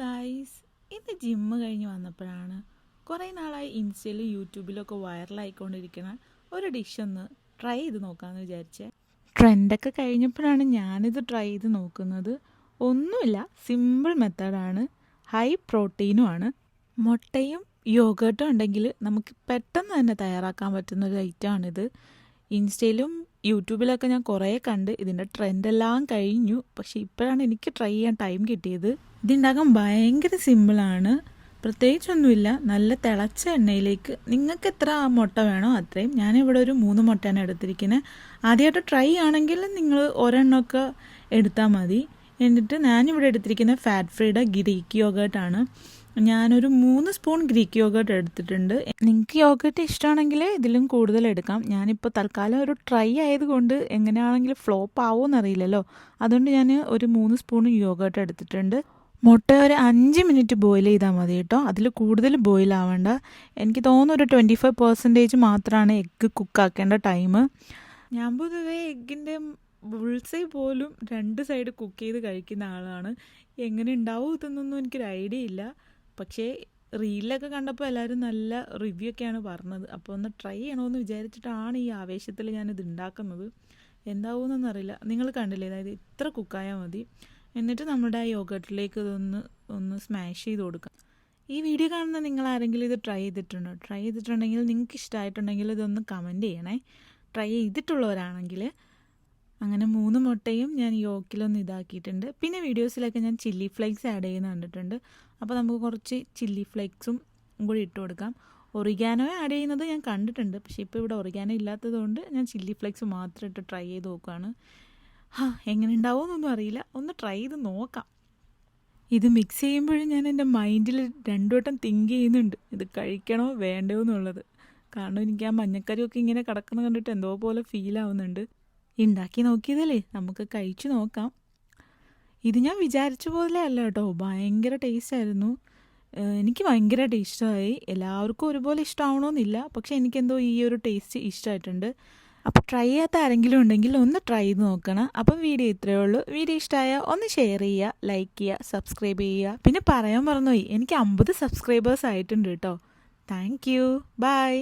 Guys, ഇന്ന് gym കഴിഞ്ഞ് വന്നപ്പോഴാണ് കുറേ നാളായി ഇൻസ്റ്റയിലും യൂട്യൂബിലൊക്കെ വൈറലായിക്കൊണ്ടിരിക്കുന്ന ഒരു ഡിഷ് ഒന്ന് ട്രൈ ചെയ്ത് നോക്കാമെന്ന് വിചാരിച്ചേ. ട്രെൻഡൊക്കെ കഴിഞ്ഞപ്പോഴാണ് ഞാനിത് ട്രൈ ചെയ്ത് നോക്കുന്നത്. ഒന്നുമില്ല, സിമ്പിൾ മെത്തേഡാണ്, ഹൈ പ്രോട്ടീനുമാണ്. മുട്ടയും യോഗേർട്ടും ഉണ്ടെങ്കിൽ നമുക്ക് പെട്ടെന്ന് തന്നെ തയ്യാറാക്കാൻ പറ്റുന്നൊരു ഐറ്റമാണിത്. ഇൻസ്റ്റയിലും യൂട്യൂബിലൊക്കെ ഞാൻ കുറേ കണ്ട് ഇതിൻ്റെ ട്രെൻഡെല്ലാം കഴിഞ്ഞു. പക്ഷേ ഇപ്പോഴാണ് എനിക്ക് ട്രൈ ചെയ്യാൻ ടൈം കിട്ടിയത്. ഇതുണ്ടാക്കാൻ ഭയങ്കര സിമ്പിളാണ്, പ്രത്യേകിച്ചൊന്നുമില്ല. നല്ല തിളച്ച എണ്ണയിലേക്ക് നിങ്ങൾക്ക് എത്ര മുട്ട വേണോ അത്രയും. ഞാനിവിടെ ഒരു 3 മുട്ടയാണ് എടുത്തിരിക്കുന്നത്. ആദ്യമായിട്ട് ട്രൈ ആണെങ്കിൽ നിങ്ങൾ ഒരെണ്ണമൊക്കെ എടുത്താൽ മതി. എന്നിട്ട് ഞാനിവിടെ എടുത്തിരിക്കുന്നത് ഫാറ്റ് ഫ്രീയുടെ ഗ്രീക്ക് യോഗേർട്ടാണ്. ഞാനൊരു 3 സ്പൂൺ ഗ്രീക്ക് യോഗേർട്ട് എടുത്തിട്ടുണ്ട്. നിങ്ങൾക്ക് യോഗേർട്ട് ഇഷ്ടമാണെങ്കിൽ ഇതിലും കൂടുതൽ എടുക്കാം. ഞാനിപ്പോൾ തൽക്കാലം ഒരു ട്രൈ ആയതുകൊണ്ട് എങ്ങനെയാണെങ്കിലും ഫ്ലോപ്പ് ആവുമെന്നറിയില്ലല്ലോ, അതുകൊണ്ട് ഞാൻ ഒരു 3 സ്പൂൺ യോഗേർട്ട് എടുത്തിട്ടുണ്ട്. മുട്ട ഒരു 5 മിനിറ്റ് ബോയിൽ ചെയ്താൽ മതി കേട്ടോ, അതിൽ കൂടുതൽ ബോയിൽ ആവേണ്ട. എനിക്ക് തോന്നുന്നു ഒരു 25% മാത്രമാണ് എഗ്ഗ് കുക്കാക്കേണ്ട ടൈം. ഞാൻ പൊതുവേ എഗ്ഗിൻ്റെ ബുൾസൈ പോലും 2 സൈഡ് കുക്ക് ചെയ്ത് കഴിക്കുന്ന ആളാണ്. എങ്ങനെ ഉണ്ടാവും ഇതെന്നൊന്നും എനിക്കൊരു ഐഡിയ ഇല്ല. പക്ഷേ റീലിലൊക്കെ കണ്ടപ്പോൾ എല്ലാവരും നല്ല റിവ്യൂ ഒക്കെയാണ് പറഞ്ഞത്. അപ്പോൾ ഒന്ന് ട്രൈ ചെയ്യണമെന്ന് വിചാരിച്ചിട്ടാണ് ഈ ആവേശത്തിൽ ഞാനിത് ഉണ്ടാക്കുന്നത്. എന്താവുമെന്നൊന്നും അറിയില്ല. നിങ്ങൾ കണ്ടില്ലേ, അതായത് ഇത്ര കുക്കായാൽ മതി. എന്നിട്ട് നമ്മുടെ ആ യോഗട്ടിലേക്ക് ഇതൊന്ന് സ്മാഷ് ചെയ്ത് കൊടുക്കാം. ഈ വീഡിയോ കാണുന്ന നിങ്ങൾ ആരെങ്കിലും ഇത് ട്രൈ ചെയ്തിട്ടുണ്ടോ? ട്രൈ ചെയ്തിട്ടുണ്ടെങ്കിൽ നിങ്ങൾക്ക് ഇഷ്ടമായിട്ടുണ്ടെങ്കിൽ ഇതൊന്ന് കമൻറ്റ് ചെയ്യണേ. ട്രൈ ചെയ്തിട്ടുള്ളവരാണെങ്കിൽ. അങ്ങനെ 3 മുട്ടയും ഞാൻ യോക്കിലൊന്ന് ഇതാക്കിയിട്ടുണ്ട്. പിന്നെ വീഡിയോസിലൊക്കെ ഞാൻ ചില്ലി ഫ്ലേക്സ് ആഡ് ചെയ്യുന്ന കണ്ടിട്ടുണ്ട്. അപ്പോൾ നമുക്ക് കുറച്ച് ചില്ലി ഫ്ലേക്സും കൂടി ഇട്ട് കൊടുക്കാം. ഒറിഗാനോ ആഡ് ചെയ്യുന്നത് ഞാൻ കണ്ടിട്ടുണ്ട്, പക്ഷേ ഇപ്പോൾ ഇവിടെ ഒറിഗാനോ ഇല്ലാത്തതുകൊണ്ട് ഞാൻ ചില്ലി ഫ്ലേക്സ് മാത്രം ഇട്ട് ട്രൈ ചെയ്ത് നോക്കുകയാണ്. എങ്ങനെ ഉണ്ടാവുമെന്നൊന്നും അറിയില്ല, ഒന്ന് ട്രൈ ചെയ്ത് നോക്കാം. ഇത് മിക്സ് ചെയ്യുമ്പോഴും ഞാൻ എൻ്റെ മൈൻഡിൽ 2 വട്ടം തിങ്ക് ചെയ്യുന്നുണ്ട്, ഇത് കഴിക്കണോ വേണ്ടോ എന്നുള്ളത്. കാരണം എനിക്ക് ആ മഞ്ഞക്കറിയൊക്കെ ഇങ്ങനെ കിടക്കുന്ന കണ്ടിട്ട് എന്തോ പോലെ ഫീൽ ആവുന്നുണ്ട്. ഉണ്ടാക്കി നോക്കിയതല്ലേ, നമുക്ക് കഴിച്ചു നോക്കാം. ഇത് ഞാൻ വിചാരിച്ച പോലെ അല്ല കേട്ടോ, ഭയങ്കര ടേസ്റ്റായിരുന്നു. എനിക്ക് ഭയങ്കരമായിട്ട് ഇഷ്ടമായി. എല്ലാവർക്കും ഒരുപോലെ ഇഷ്ടമാവണമെന്നില്ല, പക്ഷേ എനിക്കെന്തോ ഈ ഒരു ടേസ്റ്റ് ഇഷ്ടമായിട്ടുണ്ട്. അപ്പോൾ ട്രൈ ചെയ്യാത്ത ആരെങ്കിലും ഉണ്ടെങ്കിൽ ഒന്ന് ട്രൈ ചെയ്ത് നോക്കണം. അപ്പം വീഡിയോ ഇത്രയേ ഉള്ളൂ. വീഡിയോ ഇഷ്ടമായാൽ ഒന്ന് ഷെയർ ചെയ്യുക, ലൈക്ക് ചെയ്യുക, സബ്സ്ക്രൈബ് ചെയ്യുക. പിന്നെ പറയാൻ മറന്നുപോയി, എനിക്ക് 50 സബ്സ്ക്രൈബേഴ്സ് ആയിട്ടുണ്ട് കേട്ടോ. Thank you, by.